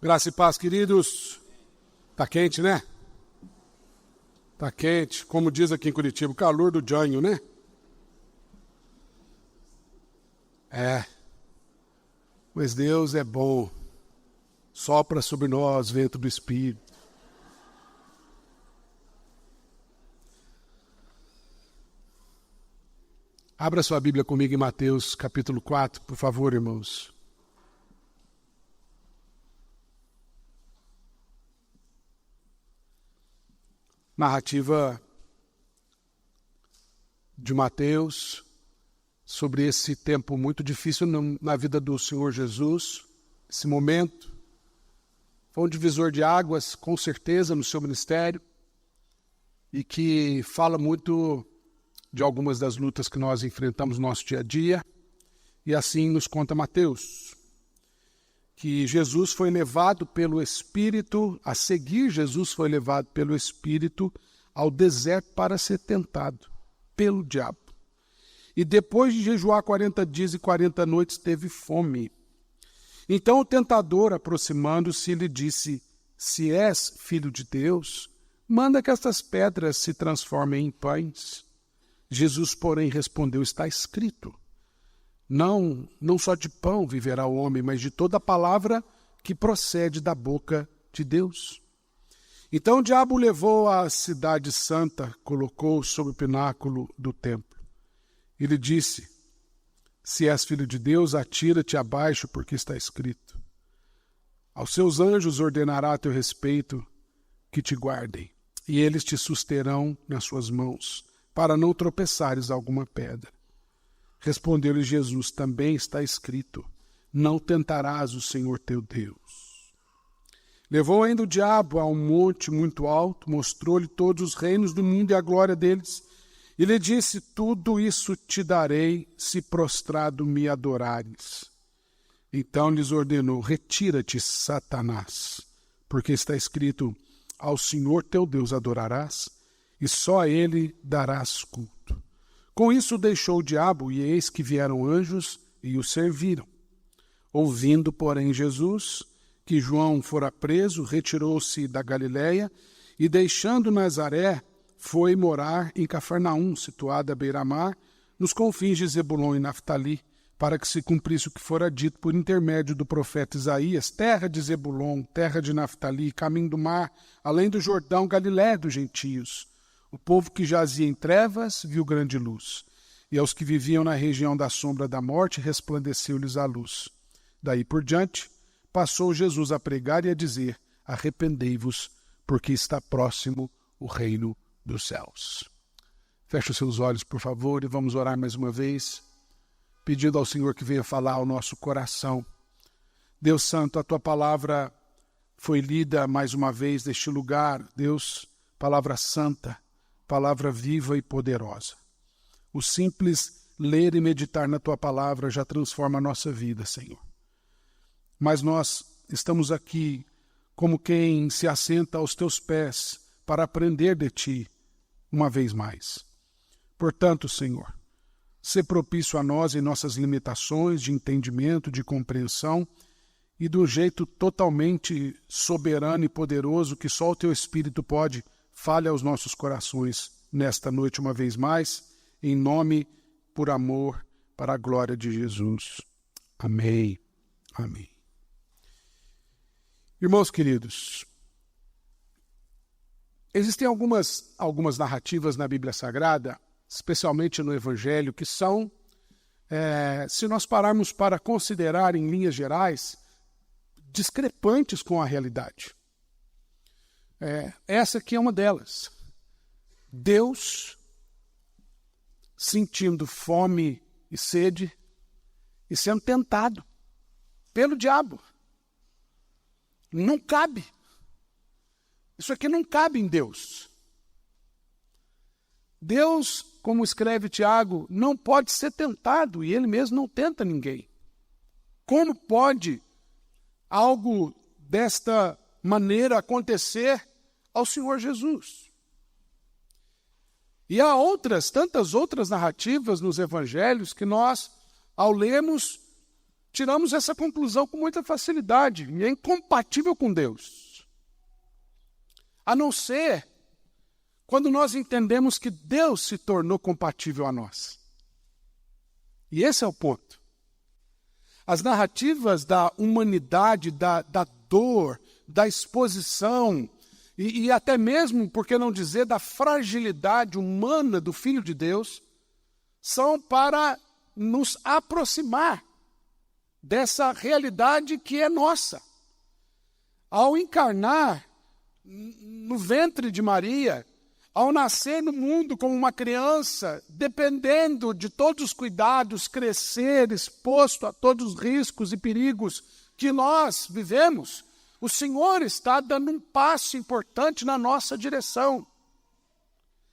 Graça e paz, queridos. Tá quente, né? Tá quente, como diz aqui em Curitiba, o calor do janho, né? Mas Deus é bom. Sopra sobre nós vento do Espírito. Abra sua Bíblia comigo em Mateus capítulo 4, por favor, irmãos. Narrativa de Mateus sobre esse tempo muito difícil na vida do Senhor Jesus. Esse momento foi um divisor de águas, com certeza, no seu ministério, e que fala muito de algumas das lutas que nós enfrentamos no nosso dia a dia. E assim nos conta Mateus, que Jesus foi levado pelo Espírito, a seguir Jesus foi levado pelo Espírito ao deserto para ser tentado pelo diabo. E depois de jejuar 40 dias e 40 noites, teve fome. Então o tentador, aproximando-se, lhe disse: se és filho de Deus, manda que estas pedras se transformem em pães. Jesus, porém, respondeu: está escrito, não só de pão viverá o homem, mas de toda a palavra que procede da boca de Deus. Então o diabo levou à cidade santa, colocou-o sobre o pináculo do templo. E lhe disse: se és filho de Deus, atira-te abaixo, porque está escrito: aos seus anjos ordenará a teu respeito que te guardem, e eles te susterão nas suas mãos, para não tropeçares alguma pedra. Respondeu-lhe Jesus: também está escrito: não tentarás o Senhor teu Deus. Levou ainda o diabo a um monte muito alto, mostrou-lhe todos os reinos do mundo e a glória deles, e lhe disse: tudo isso te darei, se prostrado me adorares. Então lhes ordenou: retira-te, Satanás, porque está escrito: ao Senhor teu Deus adorarás, e só a ele darás culto. Com isso deixou o diabo, e eis que vieram anjos e o serviram. Ouvindo, porém, Jesus que João fora preso, retirou-se da Galiléia e, deixando Nazaré, foi morar em Cafarnaum, situada à beira-mar, nos confins de Zebulon e Naftali, para que se cumprisse o que fora dito por intermédio do profeta Isaías: terra de Zebulon, terra de Naftali, caminho do mar, além do Jordão, Galiléia dos gentios. O povo que jazia em trevas viu grande luz, e aos que viviam na região da sombra da morte resplandeceu-lhes a luz. Daí por diante, passou Jesus a pregar e a dizer: arrependei-vos, porque está próximo o reino dos céus. Feche os seus olhos, por favor, e vamos orar mais uma vez, pedindo ao Senhor que venha falar ao nosso coração. Deus Santo, a tua palavra foi lida mais uma vez neste lugar. Deus, palavra santa, palavra viva e poderosa. O simples ler e meditar na tua palavra já transforma a nossa vida, Senhor. Mas nós estamos aqui como quem se assenta aos teus pés para aprender de ti uma vez mais. Portanto, Senhor, sê propício a nós em nossas limitações de entendimento, de compreensão, e do jeito totalmente soberano e poderoso que só o teu Espírito pode, fale aos nossos corações nesta noite uma vez mais, em nome, por amor, para a glória de Jesus. Amém. Amém. Irmãos queridos, existem algumas narrativas na Bíblia Sagrada, especialmente no Evangelho, que são, se nós pararmos para considerar em linhas gerais, discrepantes com a realidade. Essa aqui é uma delas. Deus sentindo fome e sede e sendo tentado pelo diabo. Não cabe. Isso aqui não cabe em Deus. Deus, como escreve Tiago, não pode ser tentado, e ele mesmo não tenta ninguém. Como pode algo desta maneira acontecer ao Senhor Jesus? E há tantas outras narrativas nos evangelhos que nós, ao lermos, tiramos essa conclusão com muita facilidade e é incompatível com Deus. A não ser quando nós entendemos que Deus se tornou compatível a nós. E esse é o ponto. As narrativas da humanidade, da dor, da exposição e até mesmo, por que não dizer, da fragilidade humana do Filho de Deus, são para nos aproximar dessa realidade que é nossa. Ao encarnar no ventre de Maria, ao nascer no mundo como uma criança, dependendo de todos os cuidados, crescer, exposto a todos os riscos e perigos que nós vivemos, o Senhor está dando um passo importante na nossa direção.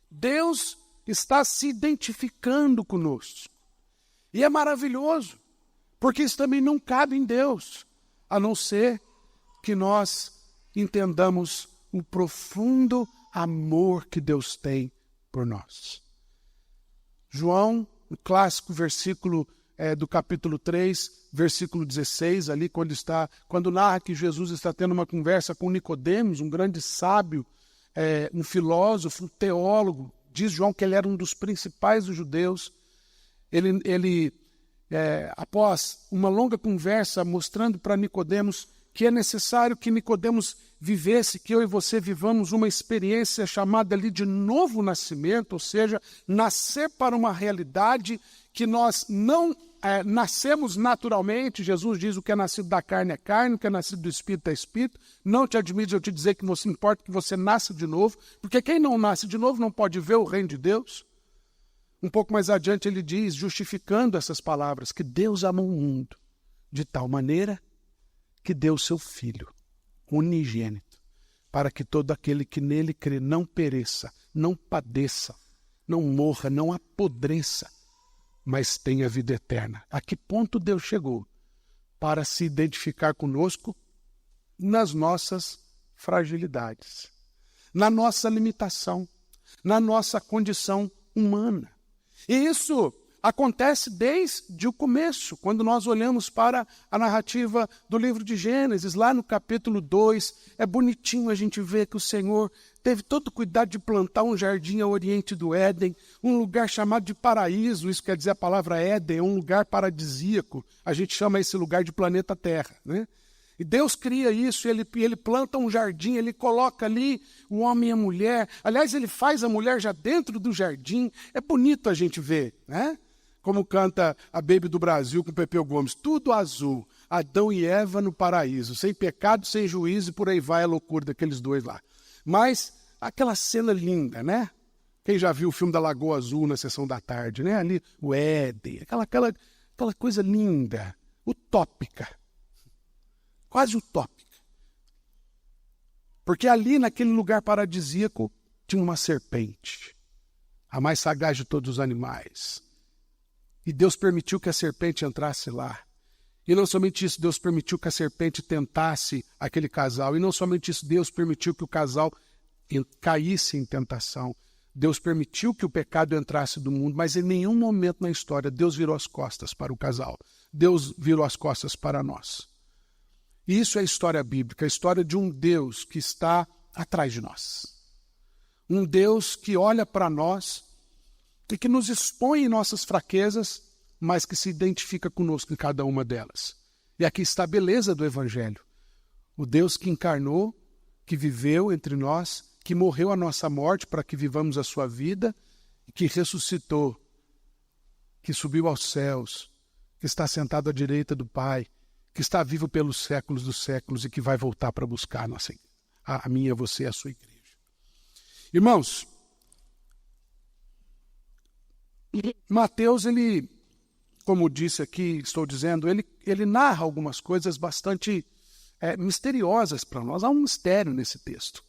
Deus está se identificando conosco. E é maravilhoso, porque isso também não cabe em Deus, a não ser que nós entendamos o profundo amor que Deus tem por nós. João, o clássico versículo do capítulo 3, versículo 16, ali quando narra que Jesus está tendo uma conversa com Nicodemos, um grande sábio, um filósofo, um teólogo. Diz João que ele era um dos principais dos judeus. Ele após uma longa conversa, mostrando para Nicodemos que é necessário que Nicodemos vivesse, que eu e você vivamos uma experiência chamada ali de novo nascimento, ou seja, nascer para uma realidade que nós não nascemos naturalmente. Jesus diz: o que é nascido da carne é carne, o que é nascido do Espírito é Espírito. Não te admito eu te dizer que você importa que você nasça de novo, porque quem não nasce de novo não pode ver o reino de Deus. Um pouco mais adiante ele diz, justificando essas palavras, que Deus amou o mundo de tal maneira que deu o seu Filho unigênito, para que todo aquele que nele crê não pereça, não padeça, não morra, não apodreça, mas tenha vida eterna. A que ponto Deus chegou para se identificar conosco nas nossas fragilidades, na nossa limitação, na nossa condição humana. E isso acontece desde o começo, quando nós olhamos para a narrativa do livro de Gênesis, lá no capítulo 2, é bonitinho a gente ver que o Senhor teve todo o cuidado de plantar um jardim ao oriente do Éden, um lugar chamado de paraíso. Isso quer dizer, a palavra Éden é um lugar paradisíaco, a gente chama esse lugar de planeta Terra, né? E Deus cria isso, ele planta um jardim, ele coloca ali o homem e a mulher. Aliás, ele faz a mulher já dentro do jardim. É bonito a gente ver, né? Como canta a Baby do Brasil com Pepeu Gomes. Tudo azul, Adão e Eva no paraíso, sem pecado, sem juízo, e por aí vai a loucura daqueles dois lá. Mas aquela cena linda, né? Quem já viu o filme da Lagoa Azul na sessão da tarde, né? Ali o Éden, aquela coisa linda, utópica. Quase utópica. Porque ali, naquele lugar paradisíaco, tinha uma serpente, a mais sagaz de todos os animais. E Deus permitiu que a serpente entrasse lá. E não somente isso, Deus permitiu que a serpente tentasse aquele casal. E não somente isso, Deus permitiu que o casal caísse em tentação. Deus permitiu que o pecado entrasse do mundo, mas em nenhum momento na história Deus virou as costas para o casal. Deus virou as costas para nós. E isso é a história bíblica, a história de um Deus que está atrás de nós. Um Deus que olha para nós e que nos expõe em nossas fraquezas, mas que se identifica conosco em cada uma delas. E aqui está a beleza do Evangelho. O Deus que encarnou, que viveu entre nós, que morreu a nossa morte para que vivamos a sua vida, e que ressuscitou, que subiu aos céus, que está sentado à direita do Pai, que está vivo pelos séculos dos séculos e que vai voltar para buscar a minha, você e a sua igreja. Irmãos, Mateus, ele, como disse aqui, estou dizendo, ele narra algumas coisas bastante misteriosas para nós. Há um mistério nesse texto.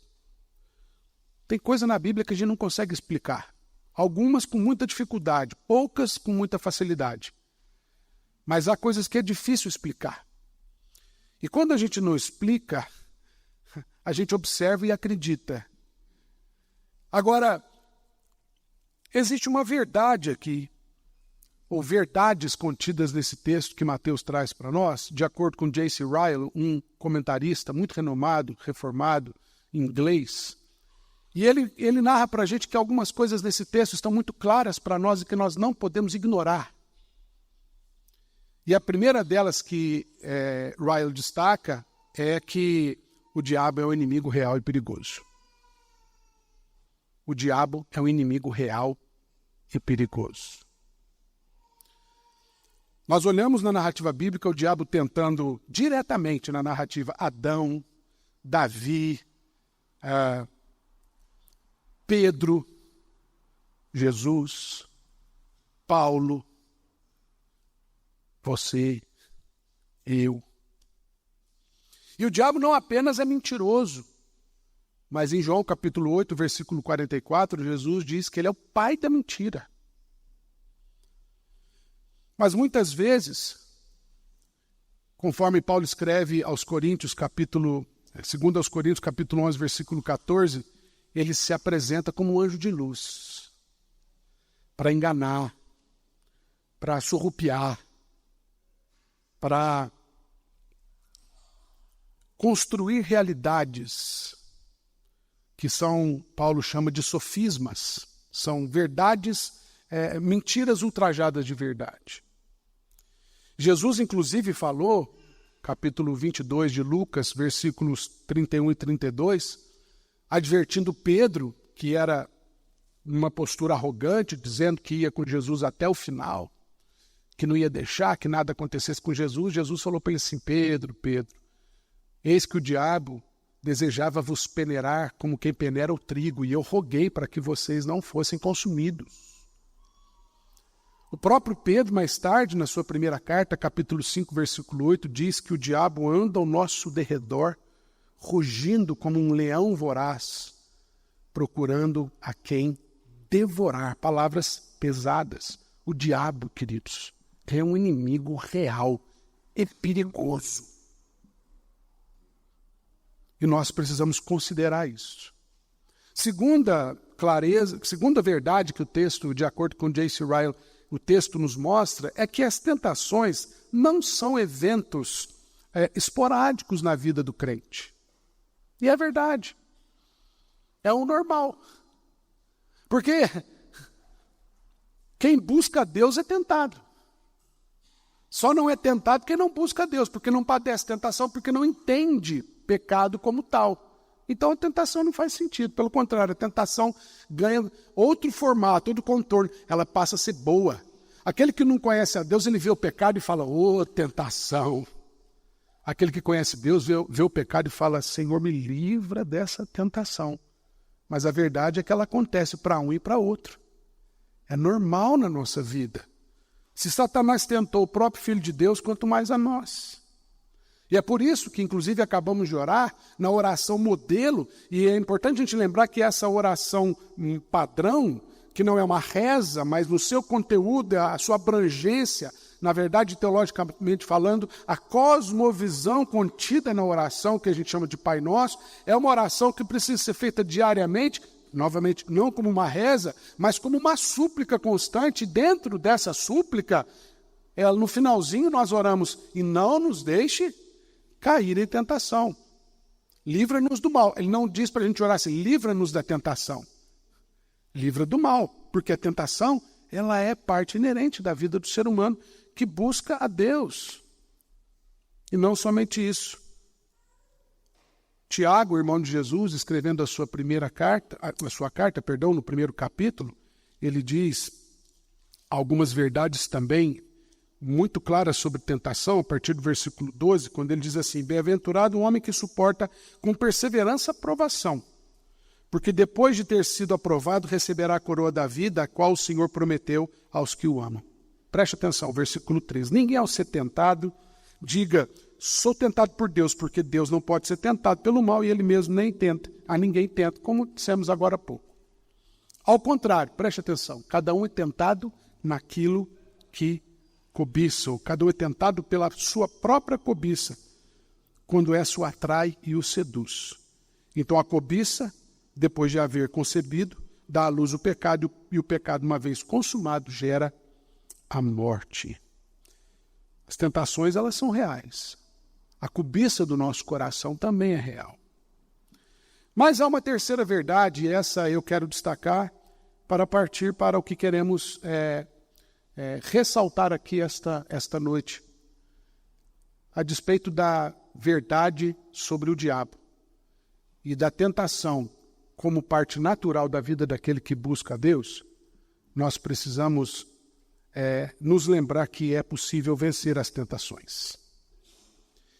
Tem coisa na Bíblia que a gente não consegue explicar. Algumas com muita dificuldade, poucas com muita facilidade. Mas há coisas que é difícil explicar. E quando a gente não explica, a gente observa e acredita. Agora, existe uma verdade aqui. ou verdades contidas nesse texto que Mateus traz para nós, de acordo com J.C. Ryle, um comentarista muito renomado, reformado, inglês. E ele narra para a gente que algumas coisas nesse texto estão muito claras para nós e que nós não podemos ignorar. E a primeira delas que Ryle destaca é que o diabo é um inimigo real e perigoso. O diabo é um inimigo real e perigoso. Nós olhamos na narrativa bíblica o diabo tentando diretamente na narrativa Adão, Davi, Pedro, Jesus, Paulo, você, eu. E o diabo não apenas é mentiroso, mas em João capítulo 8, versículo 44, Jesus diz que ele é o pai da mentira. Mas muitas vezes, conforme Paulo escreve aos Coríntios, 2 aos Coríntios, capítulo 11, versículo 14, ele se apresenta como um anjo de luz, para enganar, para surrupiar, para construir realidades que Paulo chama de sofismas, são verdades, mentiras ultrajadas de verdade. Jesus, inclusive, falou, capítulo 22 de Lucas, versículos 31 e 32, advertindo Pedro, que era numa postura arrogante, dizendo que ia com Jesus até o final, que não ia deixar que nada acontecesse com Jesus. Jesus falou para ele assim: Pedro, eis que o diabo desejava vos peneirar como quem peneira o trigo, e eu roguei para que vocês não fossem consumidos. O próprio Pedro, mais tarde, na sua primeira carta, capítulo 5, versículo 8, diz que o diabo anda ao nosso derredor, rugindo como um leão voraz, procurando a quem devorar. Palavras pesadas. O diabo, queridos, é um inimigo real e perigoso. E nós precisamos considerar isso. Segunda verdade que o texto, de acordo com J.C. Ryle, o texto nos mostra, é que as tentações não são eventos esporádicos na vida do crente. E é verdade. É o normal. Porque quem busca a Deus é tentado. Só não é tentado quem não busca a Deus, porque não padece tentação, porque não entende pecado como tal. Então a tentação não faz sentido. Pelo contrário, a tentação ganha outro formato, outro contorno. Ela passa a ser boa. Aquele que não conhece a Deus, ele vê o pecado e fala: ô, tentação. Aquele que conhece Deus vê o pecado e fala: Senhor, me livra dessa tentação. Mas a verdade é que ela acontece para um e para outro. É normal na nossa vida. Se Satanás tentou o próprio Filho de Deus, quanto mais a nós. E é por isso que, inclusive, acabamos de orar na oração modelo, e é importante a gente lembrar que essa oração padrão, que não é uma reza, mas no seu conteúdo, a sua abrangência, na verdade, teologicamente falando, a cosmovisão contida na oração, que a gente chama de Pai Nosso, é uma oração que precisa ser feita diariamente, novamente, não como uma reza, mas como uma súplica constante. Dentro dessa súplica, no finalzinho nós oramos: e não nos deixe cair em tentação. Livra-nos do mal. Ele não diz para a gente orar assim: livra-nos da tentação. Livra do mal, porque a tentação, ela é parte inerente da vida do ser humano que busca a Deus. E não somente isso. Tiago, irmão de Jesus, escrevendo a sua carta, no primeiro capítulo, ele diz algumas verdades também muito claras sobre tentação, a partir do versículo 12, quando ele diz assim: bem-aventurado o homem que suporta com perseverança a provação, porque depois de ter sido aprovado, receberá a coroa da vida, a qual o Senhor prometeu aos que o amam. Preste atenção, versículo 13. Ninguém ao ser tentado, diga: sou tentado por Deus, porque Deus não pode ser tentado pelo mal e ele mesmo nem tenta. A ninguém tenta, como dissemos agora há pouco. Ao contrário, preste atenção, cada um é tentado naquilo que cobiça, ou cada um é tentado pela sua própria cobiça, quando essa o atrai e o seduz. Então a cobiça, depois de haver concebido, dá à luz o pecado, e o pecado, uma vez consumado, gera à morte. As tentações, elas são reais. A cobiça do nosso coração também é real. Mas há uma terceira verdade, e essa eu quero destacar para partir para o que queremos ressaltar aqui esta noite, a despeito da verdade sobre o diabo e da tentação como parte natural da vida daquele que busca a Deus. Nós precisamos nos lembrar que é possível vencer as tentações.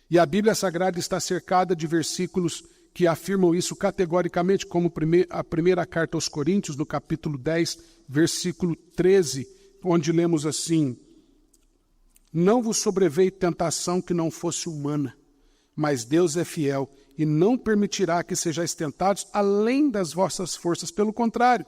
E a Bíblia Sagrada está cercada de versículos que afirmam isso categoricamente, como a primeira carta aos Coríntios, no capítulo 10, versículo 13, onde lemos assim: não vos sobreveio tentação que não fosse humana, mas Deus é fiel e não permitirá que sejais tentados além das vossas forças. Pelo contrário,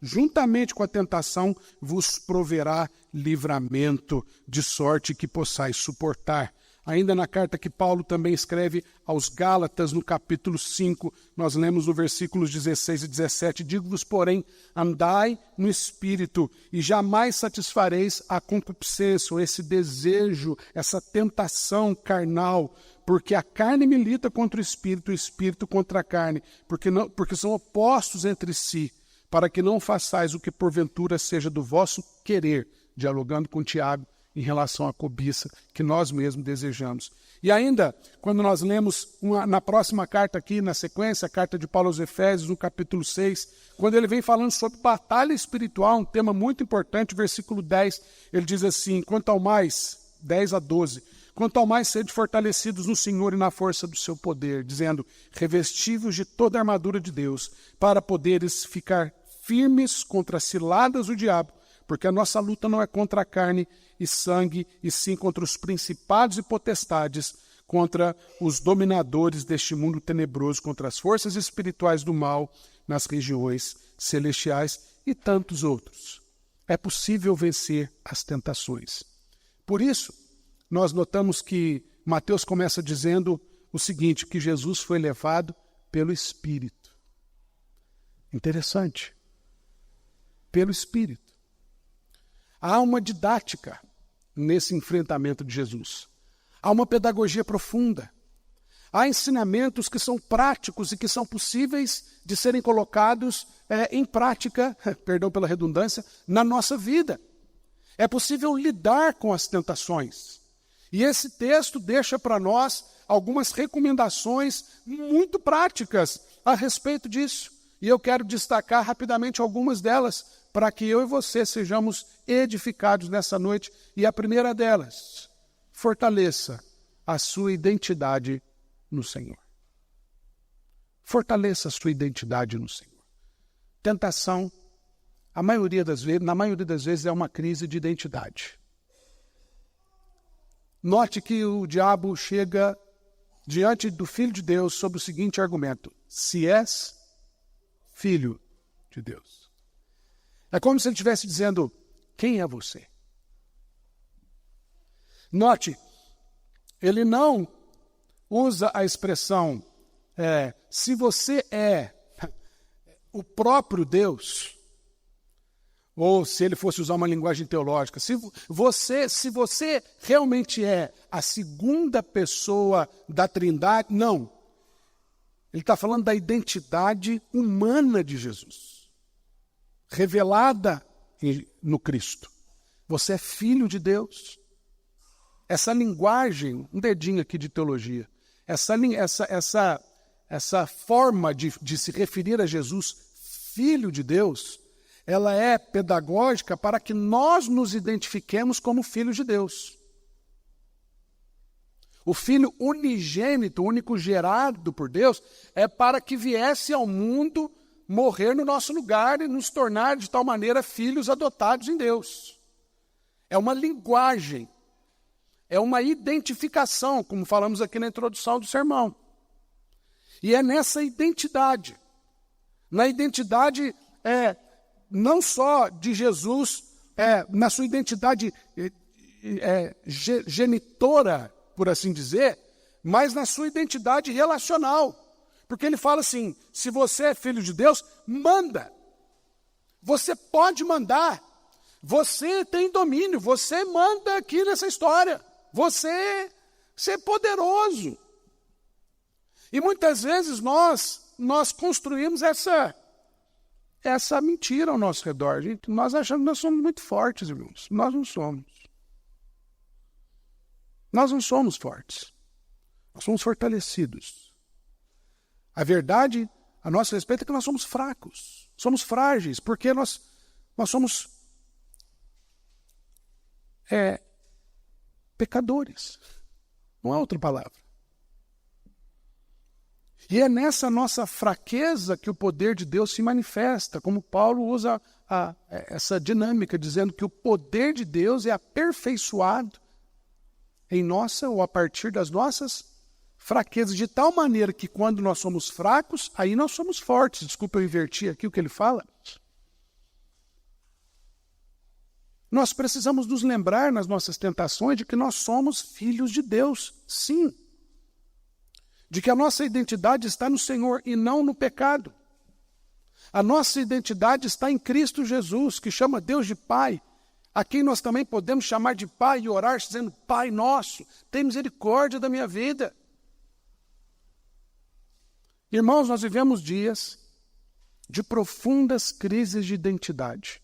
juntamente com a tentação vos proverá livramento, de sorte que possais suportar. Ainda na carta que Paulo também escreve aos Gálatas, no capítulo 5, nós lemos no versículos 16 e 17, digo-vos, porém, andai no Espírito, e jamais satisfareis a concupiscência, ou esse desejo, essa tentação carnal, porque a carne milita contra o Espírito contra a carne, porque são opostos entre si, para que não façais o que porventura seja do vosso querer, dialogando com Tiago, em relação à cobiça que nós mesmos desejamos. E ainda, quando nós lemos na próxima carta aqui, na sequência, a carta de Paulo aos Efésios, no capítulo 6, quando ele vem falando sobre batalha espiritual, um tema muito importante, versículo 10, ele diz assim, quanto ao mais, 10 a 12, quanto ao mais sede fortalecidos no Senhor e na força do seu poder, dizendo, revestivos de toda a armadura de Deus, para poderes ficar firmes contra as ciladas do diabo, porque a nossa luta não é contra a carne e sangue, e sim contra os principados e potestades, contra os dominadores deste mundo tenebroso, contra as forças espirituais do mal nas regiões celestiais e tantos outros. É possível vencer as tentações. Por isso, nós notamos que Mateus começa dizendo o seguinte, que Jesus foi levado pelo Espírito. Interessante. Pelo Espírito. Há uma didática nesse enfrentamento de Jesus. Há uma pedagogia profunda. Há ensinamentos que são práticos e que são possíveis de serem colocados em prática, perdão pela redundância, na nossa vida. É possível lidar com as tentações. E esse texto deixa para nós algumas recomendações muito práticas a respeito disso. E eu quero destacar rapidamente algumas delas, para que eu e você sejamos edificados nessa noite. E a primeira delas, fortaleça a sua identidade no Senhor. Fortaleça a sua identidade no Senhor. Tentação, na maioria das vezes, é uma crise de identidade. Note que o diabo chega diante do Filho de Deus sob o seguinte argumento: se és filho de Deus. É como se ele estivesse dizendo, quem é você? Note, ele não usa a expressão, se você é o próprio Deus, ou se ele fosse usar uma linguagem teológica, se você realmente é a segunda pessoa da Trindade, não. Ele está falando da identidade humana de Jesus, revelada no Cristo. Você é filho de Deus. Essa linguagem, um dedinho aqui de teologia, essa forma de se referir a Jesus, filho de Deus, ela é pedagógica para que nós nos identifiquemos como filhos de Deus. O Filho unigênito, único gerado por Deus, é para que viesse ao mundo morrer no nosso lugar e nos tornar de tal maneira filhos adotados em Deus. É uma linguagem, é uma identificação, como falamos aqui na introdução do sermão. E é nessa identidade, na identidade não só de Jesus, na sua identidade genitora, por assim dizer, mas na sua identidade relacional. Porque ele fala assim, se você é filho de Deus, manda. Você pode mandar. Você tem domínio, você manda aqui nessa história. Você é poderoso. E muitas vezes nós construímos essa mentira ao nosso redor. Gente, nós achamos que nós somos muito fortes, irmãos. Nós não somos. Nós não somos fortes. Nós somos fortalecidos. A verdade a nosso respeito é que nós somos fracos. Somos frágeis, porque nós somos pecadores. Não há outra palavra. E é nessa nossa fraqueza que o poder de Deus se manifesta, como Paulo usa essa dinâmica, dizendo que o poder de Deus é aperfeiçoado em nossa ou a partir das nossas fraquezas, de tal maneira que quando nós somos fracos, aí nós somos fortes. Desculpa, eu inverti aqui o que ele fala. Nós precisamos nos lembrar nas nossas tentações de que nós somos filhos de Deus, sim. De que a nossa identidade está no Senhor e não no pecado. A nossa identidade está em Cristo Jesus, que chama Deus de Pai, a quem nós também podemos chamar de Pai e orar dizendo: Pai nosso, tem misericórdia da minha vida. Irmãos, nós vivemos dias de profundas crises de identidade,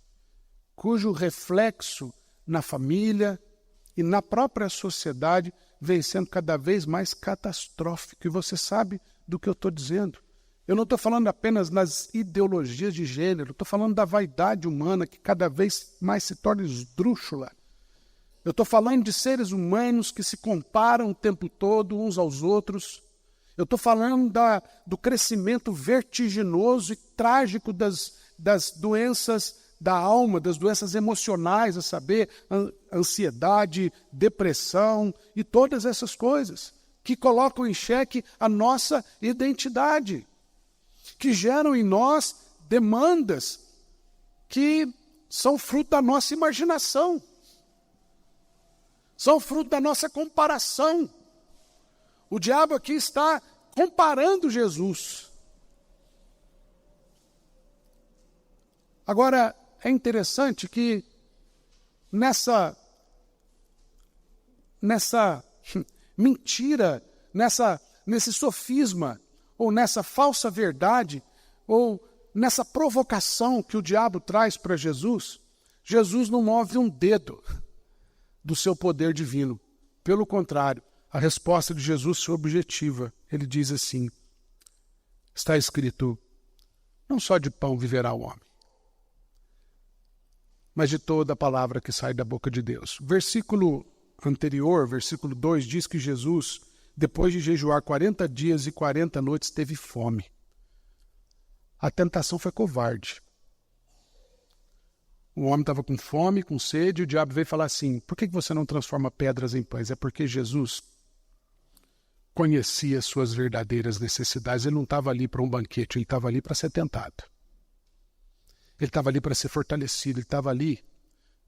cujo reflexo na família e na própria sociedade vem sendo cada vez mais catastrófico. E você sabe do que eu estou dizendo. Eu não estou falando apenas nas ideologias de gênero, estou falando da vaidade humana que cada vez mais se torna esdrúxula. Eu estou falando de seres humanos que se comparam o tempo todo uns aos outros. Eu estou falando do crescimento vertiginoso e trágico das doenças da alma, das doenças emocionais, a saber, ansiedade, depressão e todas essas coisas que colocam em xeque a nossa identidade, que geram em nós demandas que são fruto da nossa imaginação, são fruto da nossa comparação. O diabo aqui está comparando Jesus. Agora, é interessante que nessa mentira, nesse sofisma, ou nessa falsa verdade, ou nessa provocação que o diabo traz para Jesus, Jesus não move um dedo do seu poder divino. Pelo contrário, a resposta de Jesus foi objetiva. Ele diz assim: está escrito, não só de pão viverá o homem, mas de toda a palavra que sai da boca de Deus. Versículo anterior, versículo 2, diz que Jesus, depois de jejuar 40 dias e 40 noites, teve fome. A tentação foi covarde. O homem estava com fome, com sede, e o diabo veio falar assim: por que você não transforma pedras em pães? É porque Jesus conhecia suas verdadeiras necessidades. Ele não estava ali para um banquete, ele estava ali para ser tentado. Ele estava ali para ser fortalecido, ele estava ali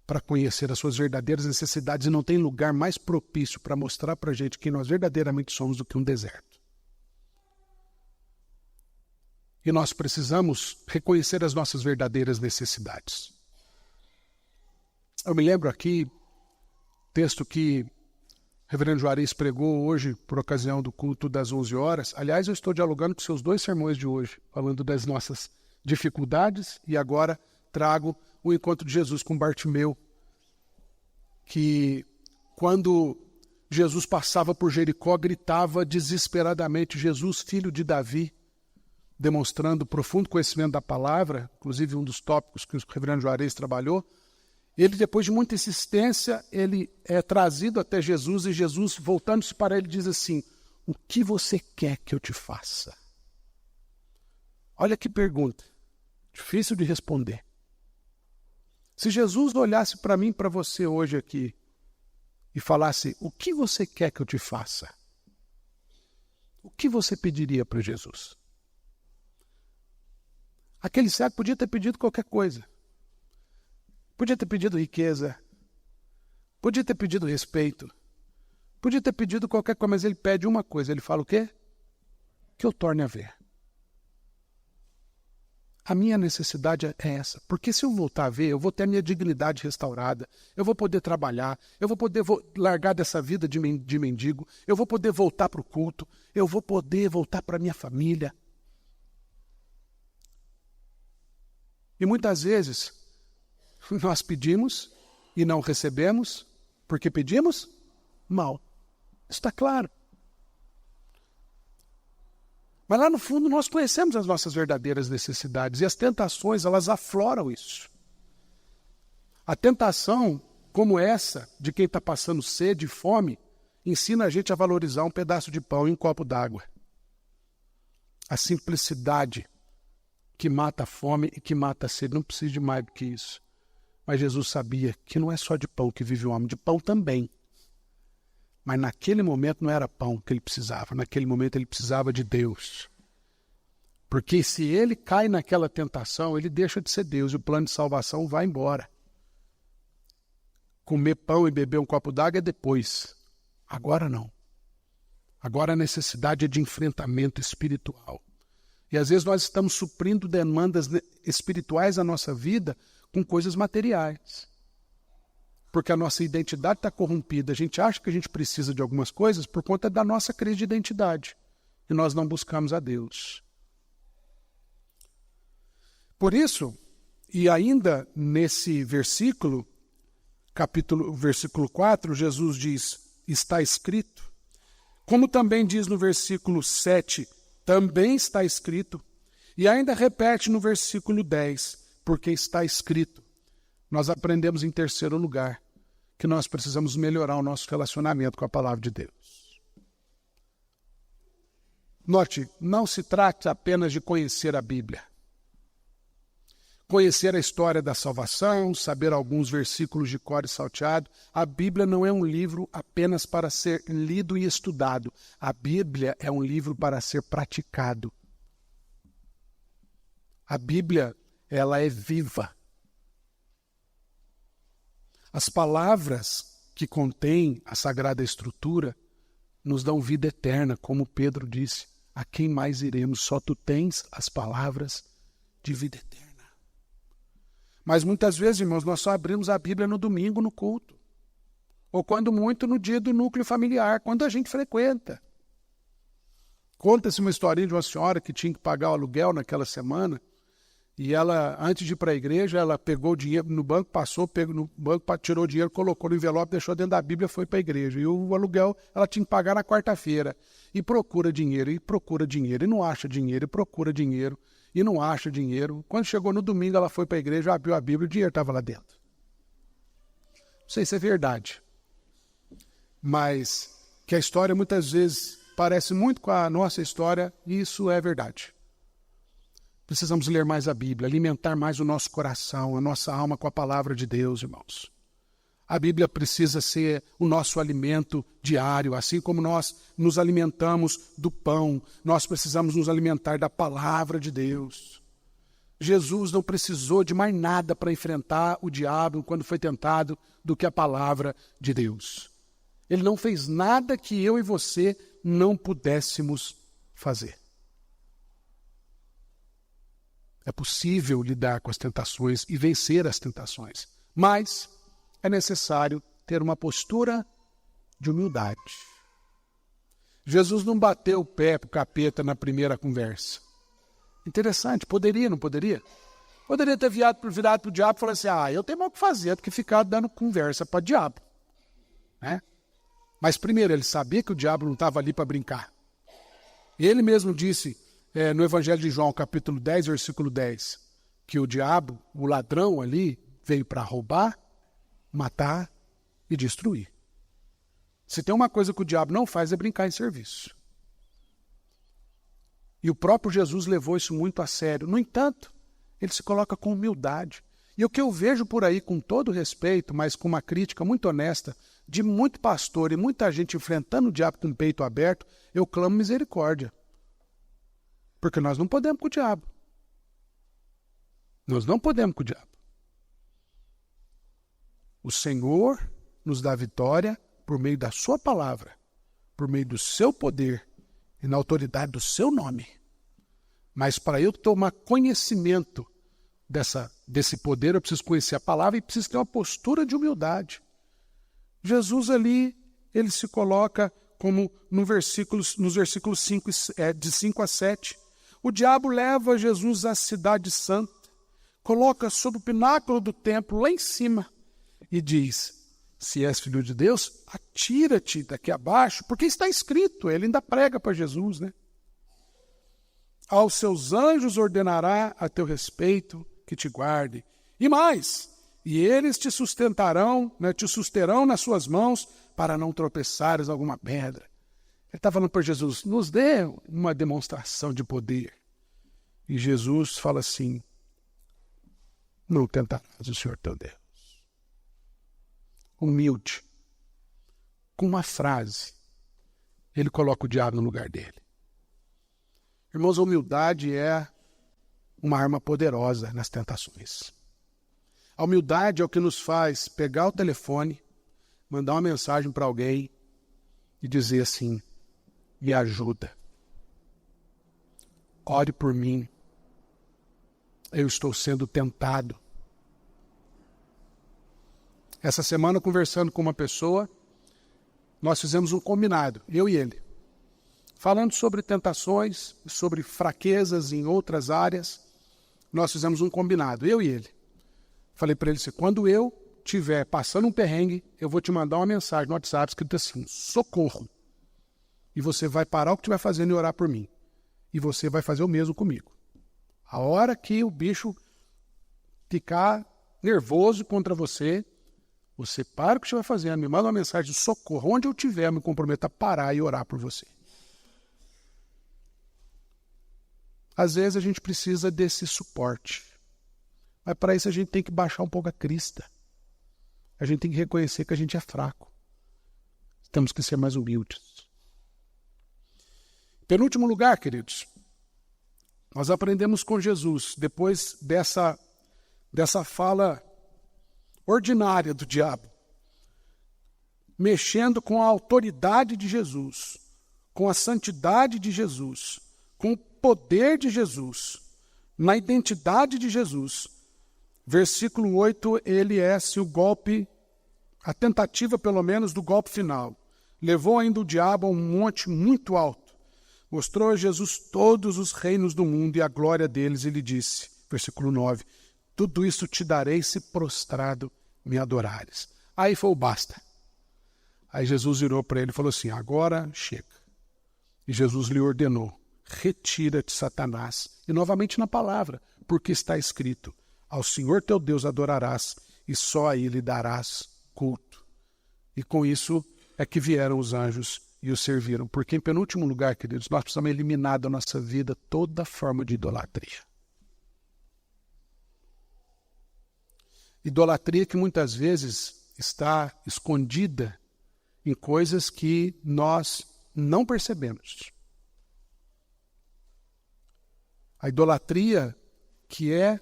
para conhecer as suas verdadeiras necessidades, e não tem lugar mais propício para mostrar para a gente quem nós verdadeiramente somos do que um deserto. E nós precisamos reconhecer as nossas verdadeiras necessidades. Eu me lembro aqui, texto que o reverendo Juarez pregou hoje por ocasião do culto das 11 horas. Aliás, eu estou dialogando com seus 2 sermões de hoje, falando das nossas dificuldades, e agora trago o encontro de Jesus com Bartimeu, que quando Jesus passava por Jericó, gritava desesperadamente: Jesus, filho de Davi, demonstrando profundo conhecimento da palavra, inclusive um dos tópicos que o reverendo Juarez trabalhou. Ele, depois de muita insistência, ele é trazido até Jesus, e Jesus, voltando-se para ele, diz assim: o que você quer que eu te faça? Olha que pergunta, difícil de responder. Se Jesus olhasse para mim e para você hoje aqui e falasse: o que você quer que eu te faça? O que você pediria para Jesus? Aquele cego podia ter pedido qualquer coisa. Podia ter pedido riqueza, podia ter pedido respeito, podia ter pedido qualquer coisa, mas ele pede uma coisa. Ele fala o quê? Que eu torne a ver. A minha necessidade é essa. Porque se eu voltar a ver, eu vou ter a minha dignidade restaurada, eu vou poder trabalhar, eu vou poder largar dessa vida de mendigo, eu vou poder voltar para o culto, eu vou poder voltar para a minha família. E muitas vezes nós pedimos e não recebemos porque pedimos mal. Está claro. Mas lá no fundo nós conhecemos as nossas verdadeiras necessidades e as tentações, elas afloram isso. A tentação, como essa, de quem está passando sede e fome, ensina a gente a valorizar um pedaço de pão e um copo d'água. A simplicidade que mata a fome e que mata a sede, não precisa de mais do que isso. Mas Jesus sabia que não é só de pão que vive o homem, de pão também. Mas naquele momento não era pão que ele precisava, naquele momento ele precisava de Deus. Porque se ele cai naquela tentação, ele deixa de ser Deus e o plano de salvação vai embora. Comer pão e beber um copo d'água é depois. Agora não. Agora a necessidade é de enfrentamento espiritual. E às vezes nós estamos suprindo demandas espirituais na nossa vida com coisas materiais. Porque a nossa identidade está corrompida. A gente acha que a gente precisa de algumas coisas por conta da nossa crise de identidade. E nós não buscamos a Deus. Por isso, e ainda nesse versículo, versículo 4, Jesus diz, está escrito. Como também diz no versículo 7, também está escrito. E ainda repete no versículo 10, porque está escrito. Nós aprendemos em terceiro lugar que nós precisamos melhorar o nosso relacionamento com a palavra de Deus. Note, não se trata apenas de conhecer a Bíblia. Conhecer a história da salvação, saber alguns versículos de cor e salteado. A Bíblia não é um livro apenas para ser lido e estudado. A Bíblia é um livro para ser praticado. A Bíblia, ela é viva. As palavras que contém a Sagrada Escritura nos dão vida eterna, como Pedro disse. A quem mais iremos? Só tu tens as palavras de vida eterna. Mas muitas vezes, irmãos, nós só abrimos a Bíblia no domingo, no culto. Ou quando muito, no dia do núcleo familiar, quando a gente frequenta. Conta-se uma historinha de uma senhora que tinha que pagar o aluguel naquela semana. E ela, antes de ir para a igreja, ela pegou o dinheiro no banco, pegou no banco, tirou o dinheiro, colocou no envelope, deixou dentro da Bíblia e foi para a igreja. E o aluguel ela tinha que pagar na quarta-feira. E procura dinheiro, e não acha dinheiro, e procura dinheiro, e não acha dinheiro. Quando chegou no domingo, ela foi para a igreja, abriu a Bíblia e o dinheiro estava lá dentro. Não sei se é verdade, mas que a história muitas vezes parece muito com a nossa história, e isso é verdade. Precisamos ler mais a Bíblia, alimentar mais o nosso coração, a nossa alma com a palavra de Deus, irmãos. A Bíblia precisa ser o nosso alimento diário, assim como nós nos alimentamos do pão, nós precisamos nos alimentar da palavra de Deus. Jesus não precisou de mais nada para enfrentar o diabo quando foi tentado do que a palavra de Deus. Ele não fez nada que eu e você não pudéssemos fazer. É possível lidar com as tentações e vencer as tentações, mas é necessário ter uma postura de humildade. Jesus não bateu o pé para o capeta na primeira conversa. Interessante, poderia, não poderia? Poderia ter virado para o diabo e falar assim, eu tenho mal o que fazer do que ficar dando conversa para o diabo. Né? Mas primeiro, ele sabia que o diabo não estava ali para brincar. Ele mesmo disse no Evangelho de João, capítulo 10, versículo 10, que o diabo, o ladrão ali, veio para roubar, matar e destruir. Se tem uma coisa que o diabo não faz é brincar em serviço. E o próprio Jesus levou isso muito a sério. No entanto, ele se coloca com humildade. E o que eu vejo por aí, com todo respeito, mas com uma crítica muito honesta, de muito pastor e muita gente enfrentando o diabo com o peito aberto, eu clamo misericórdia. Porque nós não podemos com o diabo. Nós não podemos com o diabo. O Senhor nos dá vitória por meio da sua palavra, por meio do seu poder e na autoridade do seu nome. Mas para eu tomar conhecimento desse poder, eu preciso conhecer a palavra e preciso ter uma postura de humildade. Jesus ali, ele se coloca como nos versículos 5, de 5 a 7. O diabo leva Jesus à cidade santa, coloca sobre o pináculo do templo, lá em cima, e diz: se és filho de Deus, atira-te daqui abaixo, porque está escrito. Ele ainda prega para Jesus, né? Aos seus anjos ordenará a teu respeito que te guarde. E mais, e eles te sustentarão, né, te susterão nas suas mãos para não tropeçares em alguma pedra. Ele está falando para Jesus: nos dê uma demonstração de poder. E Jesus fala assim: não tentarás o Senhor teu Deus. Humilde. Com uma frase, ele coloca o diabo no lugar dele. Irmãos, a humildade é uma arma poderosa nas tentações. A humildade é o que nos faz pegar o telefone, mandar uma mensagem para alguém e dizer assim: me ajuda. Ore por mim. Eu estou sendo tentado. Essa semana, conversando com uma pessoa, nós fizemos um combinado, eu e ele, falando sobre tentações, sobre fraquezas em outras áreas. Nós fizemos um combinado, eu e ele. Falei para ele assim: quando eu estiver passando um perrengue, eu vou te mandar uma mensagem no WhatsApp escrita assim: socorro. E você vai parar o que estiver fazendo e orar por mim. E você vai fazer o mesmo comigo. A hora que o bicho ficar nervoso contra você, você para o que estiver fazendo, me manda uma mensagem de socorro. Onde eu estiver, eu me comprometo a parar e orar por você. Às vezes a gente precisa desse suporte. Mas para isso a gente tem que baixar um pouco a crista. A gente tem que reconhecer que a gente é fraco. Temos que ser mais humildes. Penúltimo lugar, queridos, nós aprendemos com Jesus, depois dessa fala ordinária do diabo, mexendo com a autoridade de Jesus, com a santidade de Jesus, com o poder de Jesus, na identidade de Jesus. Versículo 8, ele é o golpe, a tentativa pelo menos do golpe final. Levou ainda o diabo a um monte muito alto. Mostrou a Jesus todos os reinos do mundo e a glória deles, e lhe disse, versículo 9, tudo isso te darei se prostrado me adorares. Aí foi o basta. Aí Jesus virou para ele e falou assim: agora chega. E Jesus lhe ordenou: retira-te, Satanás. E novamente na palavra, porque está escrito: ao Senhor teu Deus adorarás e só a ele darás culto. E com isso é que vieram os anjos e o serviram. Porque em penúltimo lugar, queridos, nós precisamos eliminar da nossa vida toda forma de idolatria. Idolatria que muitas vezes está escondida em coisas que nós não percebemos. A idolatria que é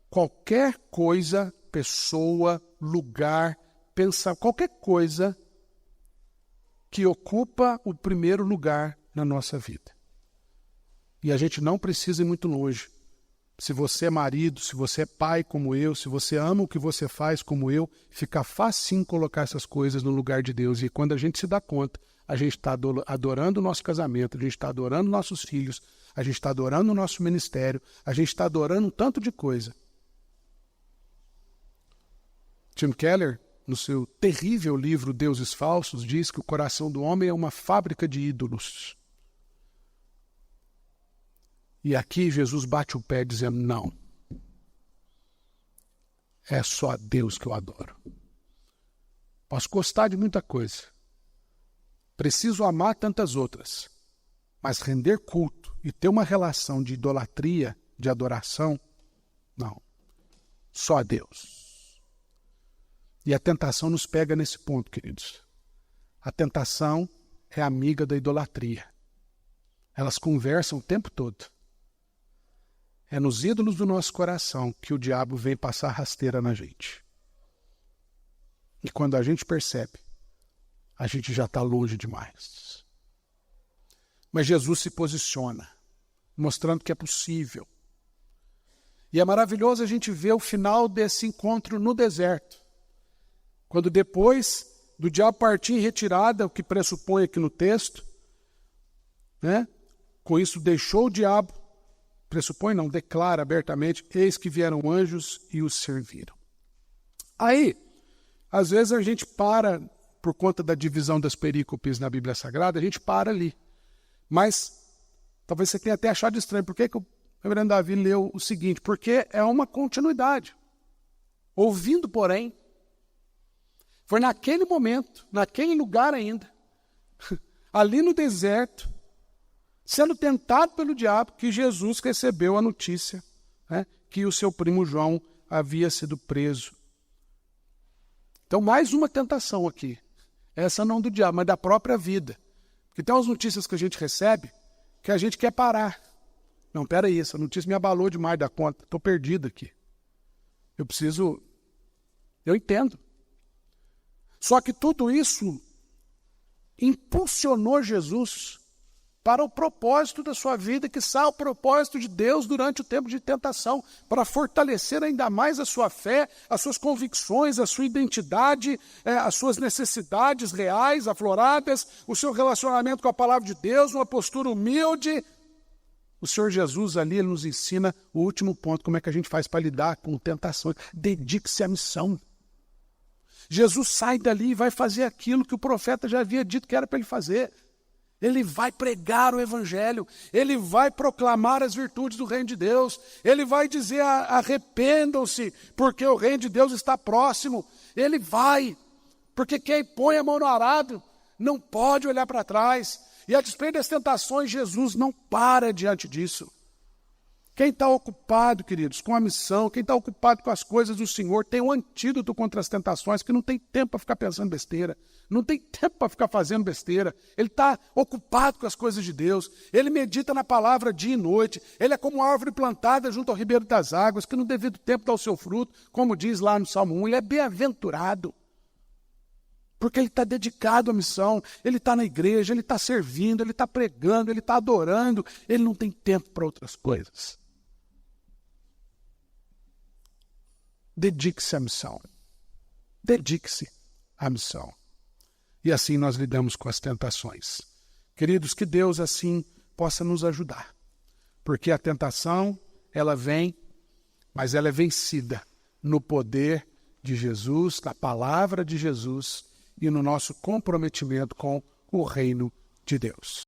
qualquer coisa, pessoa, lugar, pensar, qualquer coisa que ocupa o primeiro lugar na nossa vida. E a gente não precisa ir muito longe. Se você é marido, se você é pai como eu, se você ama o que você faz como eu, fica facinho colocar essas coisas no lugar de Deus. E quando a gente se dá conta, a gente está adorando o nosso casamento, a gente está adorando nossos filhos, a gente está adorando o nosso ministério, a gente está adorando um tanto de coisa. Tim Keller, no seu terrível livro Deuses Falsos, diz que o coração do homem é uma fábrica de ídolos. E aqui Jesus bate o pé dizendo: não, é só a Deus que eu adoro. Posso gostar de muita coisa, preciso amar tantas outras, mas render culto e ter uma relação de idolatria, de adoração, não, só a Deus. E a tentação nos pega nesse ponto, queridos. A tentação é amiga da idolatria. Elas conversam o tempo todo. É nos ídolos do nosso coração que o diabo vem passar rasteira na gente. E quando a gente percebe, a gente já está longe demais. Mas Jesus se posiciona. mostrando que é possível. E é maravilhoso a gente ver o final desse encontro no deserto. Quando depois do diabo partir em retirada, o que pressupõe aqui no texto, né? Com isso deixou o diabo, pressupõe não, declara abertamente, eis que vieram anjos e os serviram. Aí, às vezes a gente para, por conta da divisão das perícopes na Bíblia Sagrada, a gente para ali. Mas talvez você tenha até achado estranho. Por que o reverendo Davi leu o seguinte? Porque é uma continuidade. Ouvindo, porém, foi naquele momento, naquele lugar ainda, ali no deserto, sendo tentado pelo diabo, que Jesus recebeu a notícia, né, que o seu primo João havia sido preso. Então, mais uma tentação aqui. Essa não do diabo, mas da própria vida. Porque tem umas notícias que a gente recebe que a gente quer parar. Não, peraí, essa notícia me abalou demais da conta. Estou perdido aqui. Eu entendo. Só que tudo isso impulsionou Jesus para o propósito da sua vida, que está o propósito de Deus durante o tempo de tentação, para fortalecer ainda mais a sua fé, as suas convicções, a sua identidade, as suas necessidades reais, afloradas, o seu relacionamento com a palavra de Deus, uma postura humilde. O Senhor Jesus ali, Ele nos ensina o último ponto, como é que a gente faz para lidar com tentações. Dedique-se à missão. Jesus sai dali e vai fazer aquilo que o profeta já havia dito que era para ele fazer. Ele vai pregar o evangelho, ele vai proclamar as virtudes do reino de Deus, ele vai dizer arrependam-se, porque o reino de Deus está próximo. Ele vai, porque quem põe a mão no arado não pode olhar para trás. E a despeito das tentações, Jesus não para diante disso. Quem está ocupado, queridos, com a missão, quem está ocupado com as coisas do Senhor, tem um antídoto contra as tentações, que não tem tempo para ficar pensando besteira, não tem tempo para ficar fazendo besteira. Ele está ocupado com as coisas de Deus, ele medita na palavra dia e noite, ele é como uma árvore plantada junto ao ribeiro das águas, que no devido tempo dá o seu fruto, como diz lá no Salmo 1, ele é bem-aventurado, porque ele está dedicado à missão, ele está na igreja, ele está servindo, ele está pregando, ele está adorando, ele não tem tempo para outras coisas. Dedique-se à missão. Dedique-se à missão. E assim nós lidamos com as tentações. Queridos, que Deus assim possa nos ajudar. Porque a tentação, ela vem, mas ela é vencida no poder de Jesus, na palavra de Jesus e no nosso comprometimento com o reino de Deus.